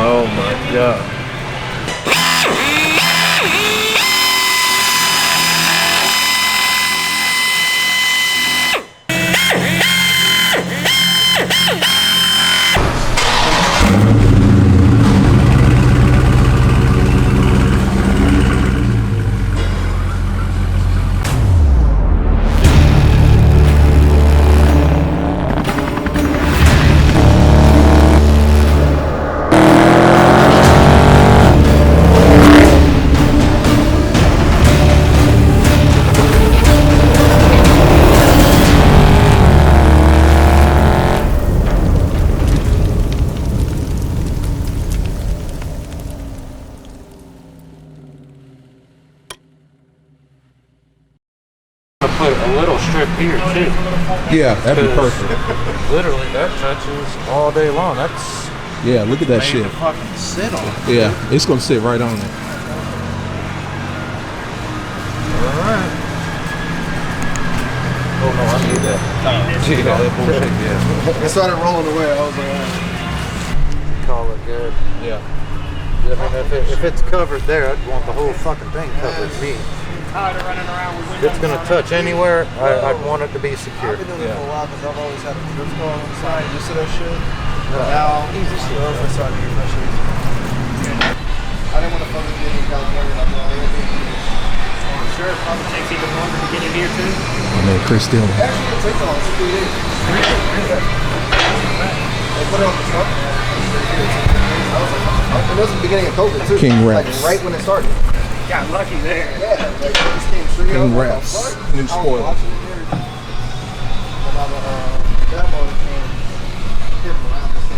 Oh my God. Put a little strip here too. Yeah, that'd be perfect. Literally, that touches all day long. That's look at that made shit. to fucking sit on. Yeah, it's gonna sit right on it. All right. Oh no, I need that. Gee, that bullshit. Yeah. It started rolling away. I was like, all right. Call it good. Yeah. I mean, if it's covered there, I'd want the whole fucking thing covered. Me. If it's gonna touch anywhere, I'd want it to be secure. I've been doing it for a while because I've always had a drip car on the side used to that shit. Now, easy shit. I started to use that shit. I didn't want to fucking get in California like that. Sure, it probably takes even longer to get in here too. My man Chris Dillon. Actually, it takes all 2 days. They put it on the truck. And it was the beginning of COVID too. KNGWRAPS. Like right when it started. Got lucky there. Yeah, like it just came straight up. KNGWRAPS. New spoiler.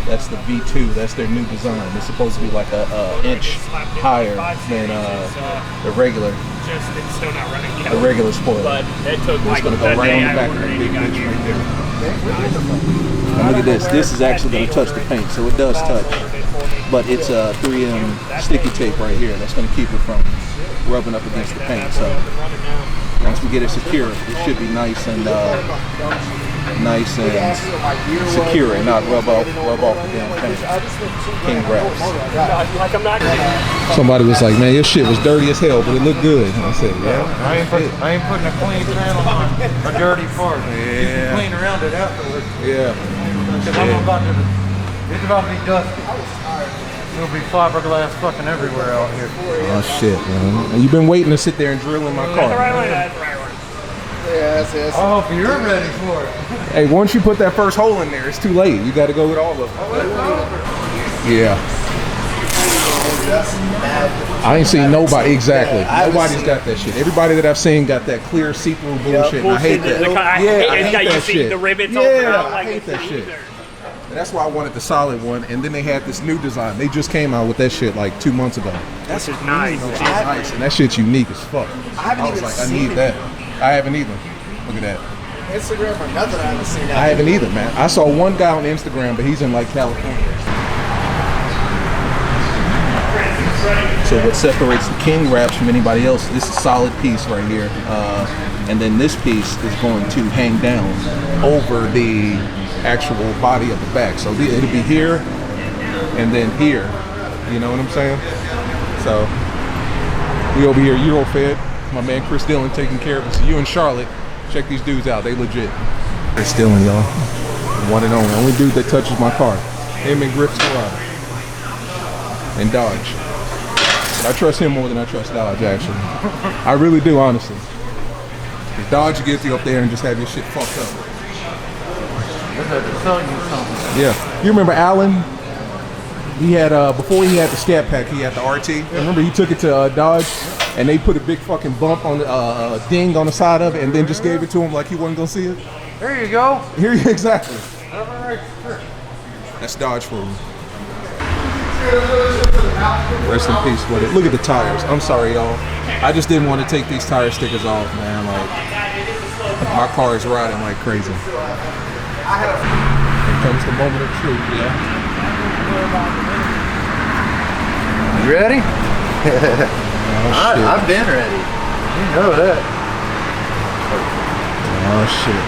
That's the V2. That's their new design. It's supposed to be like a inch higher than the regular. Just it's still not running yet. The regular spoiler. But it took It's gonna go right on the back of the big bitch right there. And look at this. This is actually going to touch the paint, so it does touch. But it's a 3M sticky tape right here that's going to keep it from rubbing up against the paint. So once we get it secure, it should be nice and secure and not rub off the damn paint. KNGWRAPS. Like I'm not. Somebody was like, "Man, your shit was dirty as hell, but it looked good." And I said, "Yeah." I ain't putting a clean panel on a dirty part. Yeah. You can clean around it afterwards. Yeah. Because it's about to be dusty. There'll be fiberglass fucking everywhere out here. Oh shit, man! And you've been waiting to sit there and drill in my That's the right car. one. That's the right one. Yeah, that's I hope you're ready for it. Hey, once you put that first hole in there, it's too late. You got to go with all of them. Yeah. I ain't seen nobody exactly. Nobody's got that shit. Everybody that I've seen got that clear see-through bullshit. And I hate that. I hate that shit. The rivets all around, like I hate that shit. And that's why I wanted the solid one. And then they had this new design. They just came out with that shit like 2 months ago. That's just nice. Nice, and that shit's unique as fuck. I was like, I need that. I haven't either. Look at that. Instagram or nothing. I haven't seen that. I haven't either, man. I saw one guy on Instagram, but he's in like California. So what separates the KNGWRAPS from anybody else, this is a solid piece right here. And then this piece is going to hang down over the actual body of the back. So it'll be here and then here. You know what I'm saying? So we over here, Eurofed. My man Chris Dillon taking care of us. So you in Charlotte, check these dudes out. They legit. Chris Dillon, y'all. One and only dude that touches my car. Him and Grips Garage. And Dodge. But I trust him more than I trust Dodge, actually. I really do, honestly. If Dodge gets you up there and just have your shit fucked up. I had to tell you something. Yeah. You remember Alan? He had, before he had the SCATpack, he had the RT. Remember he took it to Dodge and they put a big fucking bump on the ding on the side of it and then just gave it to him like he wasn't gonna see it? There you go. Here, exactly. That's Dodge for you. Rest in peace with it. Look at the tires. I'm sorry, y'all. I just didn't want to take these tire stickers off, man. Like, my car is riding like crazy. Here comes the moment of truth, yeah. You ready? Oh, shit. I've been ready. You know that. Oh, shit.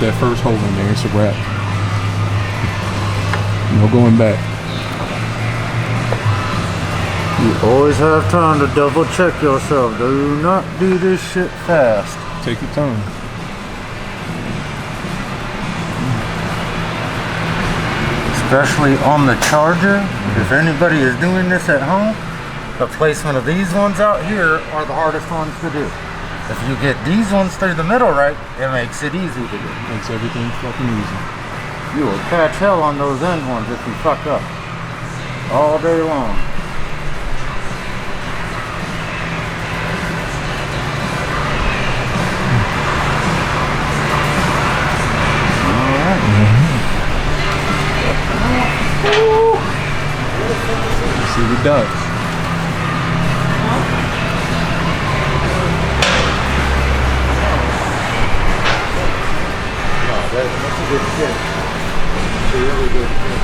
that first hole in there, it's a wrap. No going back. You always have time to double check yourself. Do not do this shit fast. Take your time. Especially on the charger. If anybody is doing this at home, the placement of these ones out here are the hardest ones to do. If you get these ones through the middle right, it makes it easy to do. Makes everything fucking easy. You will catch hell on those end ones if you fuck up. All day long. See the ducks. That's a good shit. It's a really good shit.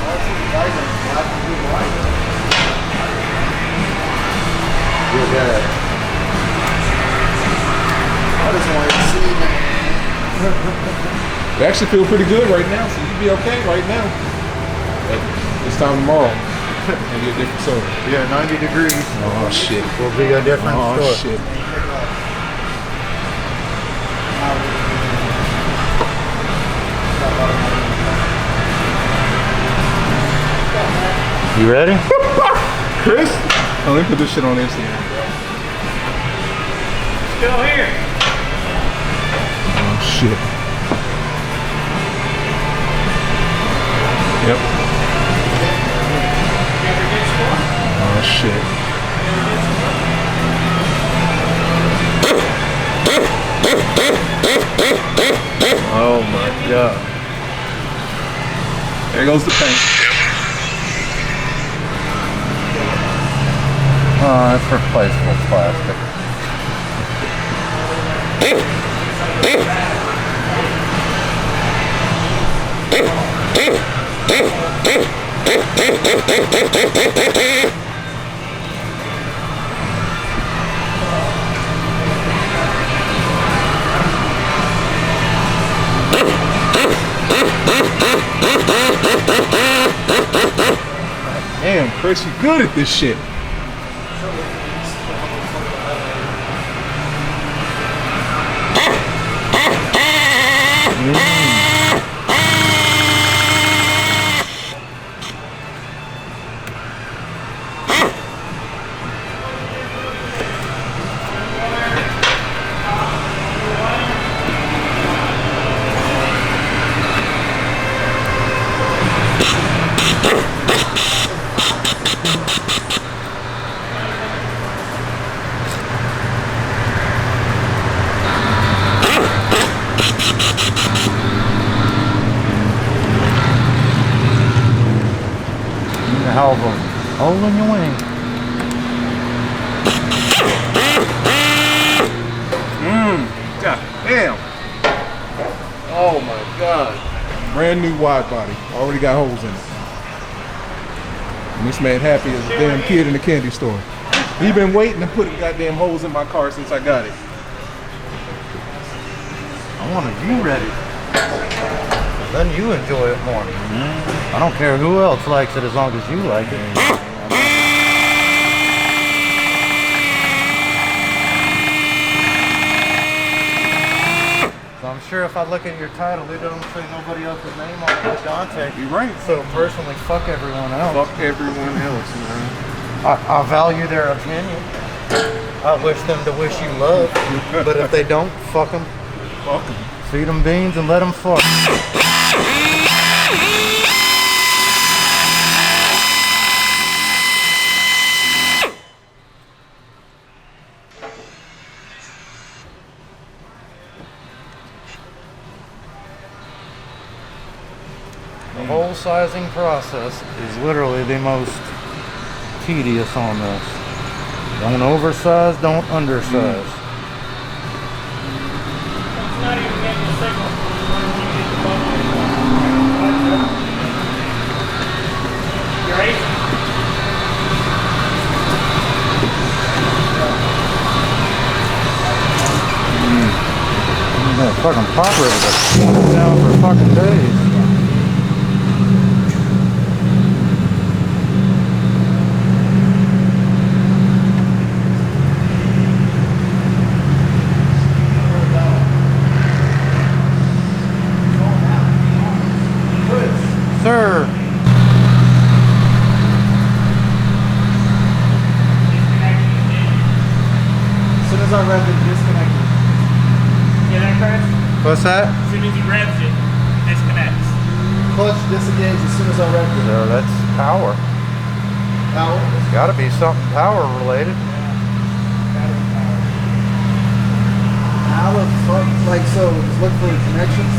Also, the diamond black and blue white. Good guy. I just wanted to see, man. We actually feel pretty good right now, so you'd be okay right now. But this time tomorrow, maybe a different story. Yeah, 90 degrees. Oh shit. Will be a different story. Shit. You ready? Chris? Oh, let me put this shit on Instagram. Still here. Oh shit. Yep. Oh shit. Oh my god. There goes the paint. Oh, it's replaceable plastic. Damn, Chris, you good at this shit. Album. Hole in your wing. God damn. Oh my god. Brand new wide body. Already got holes in it. And this man happy as a damn kid in the candy store. He been waiting to put goddamn holes in my car since I got it. I wanted you ready. Then you enjoy it more. I don't care who else likes it as long as you like it. So I'm sure if I look at your title, it don't say nobody else's name on it but Dante. You're right. So personally, fuck everyone else. Fuck everyone else, man. I value their opinion. I wish them to wish you love. But if they don't, fuck them. Fuck them. Feed them beans and let them fuck. The hole sizing process is literally the most tedious on this. Don't oversize, don't undersize. It's not even getting a signal. You ready? I'm gonna fucking pop rivet down for fucking days. Sir. As soon as I rev it, disconnected. Yeah, that crash? What's that? As soon as he revs it, disconnects. Clutch disengaged as soon as I revved it. So that's power. Power. It's gotta be something power related. How the fuck? Like, so, just look for the connections.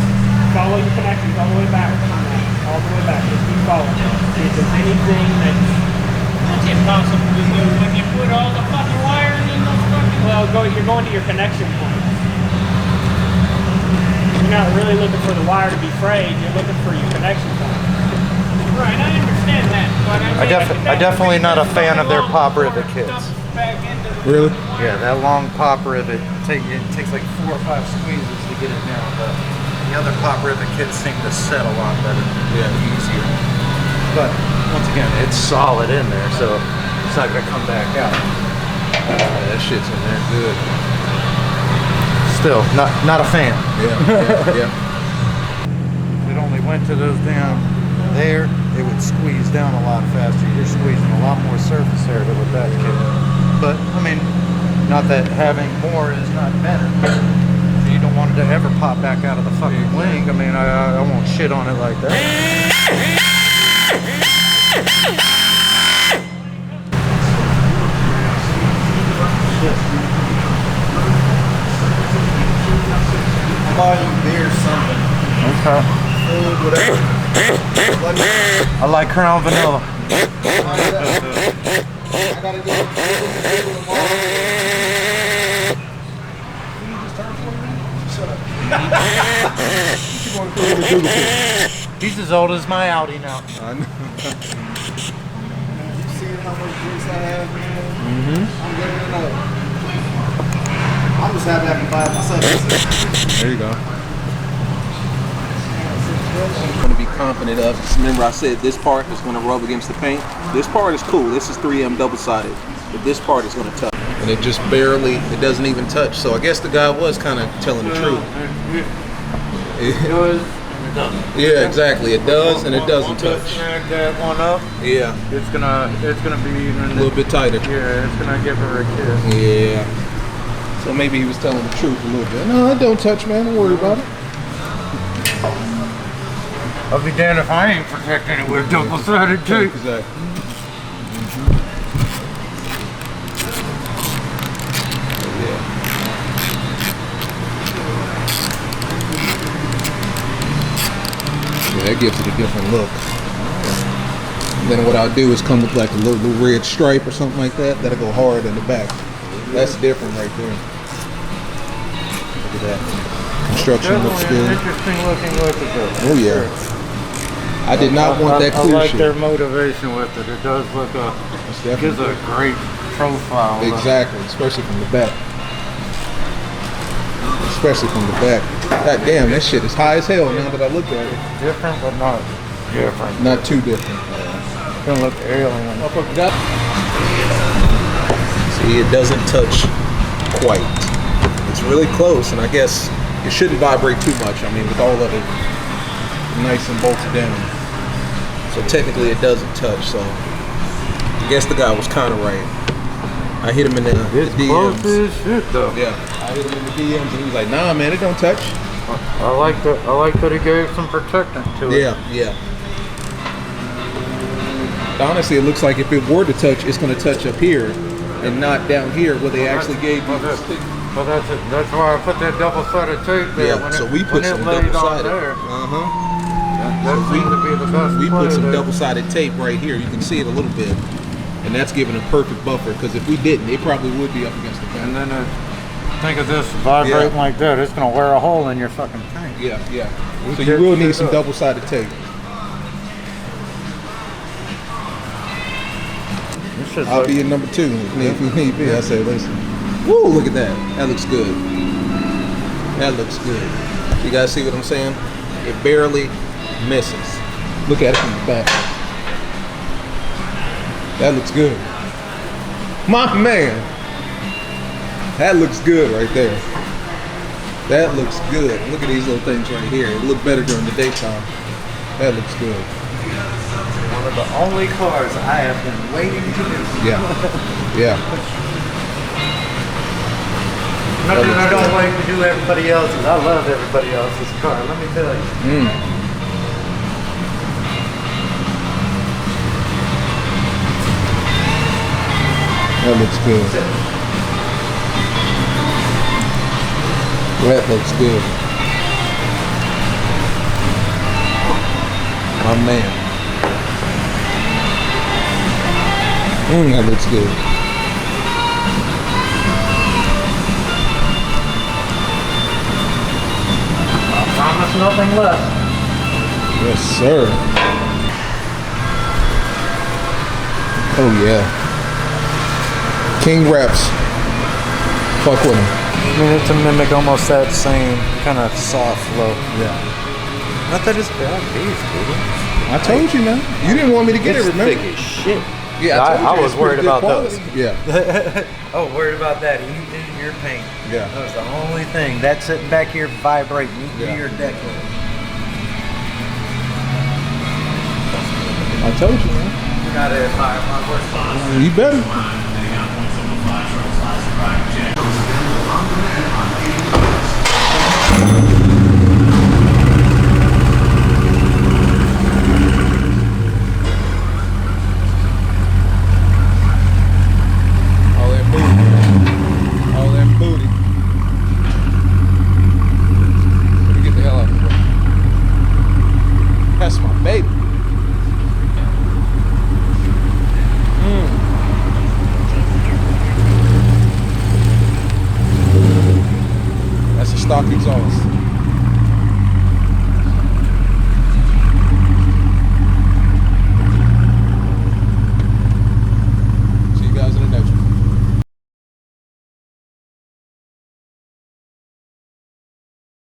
Follow your connections all the way back. All the way back. Just keep following. See if there's anything that's impossible to do. When you put all the fucking wires in those fucking... Well, you're going to your connection point. You're not really looking for the wire to be frayed. You're looking for your connection point. Right, I understand that. But I'm definitely not a fan of their pop rivet kits. Really? Yeah, that long pop rivet, it takes like 4 or 5 squeezes to get it down, but the other pop rivet kits seem to set a lot better. Yeah. Easier. But once again, it's solid in there, so it's not gonna come back out. That shit's in there good. Still, not a fan. Yeah. If it only went to those down there, it would squeeze down a lot faster. You're squeezing a lot more surface area with that kit. But, I mean, not that having more is not better. So you don't want it to ever pop back out of the fucking wing. I mean, I won't shit on it like that. I'll buy you beer, something. Okay. Food, whatever. I like Crown Vanilla. I gotta go tomorrow. Shut up. He's as old as my Audi now. I know. You see how much drinks I have, man? I'm living it up. I'm just happy I can buy it myself. There you go. I'm going to be confident of. Just remember I said this part is going to rub against the paint. This part is cool. This is 3M double-sided. But this part is going to touch. And it just barely, it doesn't even touch. So I guess the guy was kind of telling the truth. Yeah, exactly. It does and it doesn't touch. Snag that one up. Yeah. It's gonna be even A little bit tighter. Yeah, it's gonna give her a kiss. Yeah. So maybe he was telling the truth a little bit. No, it don't touch, man. Don't worry about it. I'll be damned if I ain't protecting it with double-sided tape. Exactly. Yeah, that gives it a different look. And then what I'll do is come with like a little red stripe or something like that. That'll go hard in the back. That's different right there. Look at that. Construction looks good. Interesting looking with it though. Oh yeah. I did not want that clear I like shit. their motivation with it. It does look gives a great profile. Exactly, especially from the back. Especially from the back. God damn, that shit is high as hell now that I look at it. Different, but not different. Not too different. It's gonna look alien. See, it doesn't touch quite. It's really close, and I guess it shouldn't vibrate too much. I mean, with all of it nice and bolted down. So technically it doesn't touch, so I guess the guy was kind of right. I hit him in the DMs. Close as shit though. Yeah, I hit him in the DMs and he was like, nah man, it don't touch. I like that he gave some protectant to it. Yeah. Honestly, it looks like if it were to touch, it's going to touch up here and not down here where they actually gave you the stick. Well, that's why I put that double-sided tape there. Yeah, so we put some double-sided. That seemed to be the best. We put some double-sided tape right here. You can see it a little bit, and that's giving a perfect buffer. Because if we didn't, it probably would be up against the And tank. then think of this vibrating like that. It's gonna wear a hole in your fucking tank. Yeah. So you will need some double-sided tape. I'll be in number 2 if we need be. I say, listen. Woo! Look at that. That looks good. That looks good. You guys see what I'm saying? It barely misses. Look at it from the back. That looks good. My man. That looks good right there. That looks good. Look at these little things right here. It look better during the daytime. That looks good. One of the only cars I have been waiting to do. Yeah. Yeah. Nothing I don't wait to do everybody else's. I love everybody else's car, let me tell you. That looks good. That looks good. My man. That looks good. I promise nothing less. Yes, sir. Oh yeah. KNGWRAPS. Fuck with him. I mean, to mimic almost that same kind of soft look. Yeah. Not that it's bad piece, dude. I told you, man. You didn't want me to get it, remember? Thick as shit. Yeah, I was worried about quality. those. Yeah. Oh, worried about that eating your paint. Yeah. That was the only thing. That sitting back here vibrating, eating your deck. I told you, man. You gotta admire my work. You better. That's my baby. That's a stock exhaust.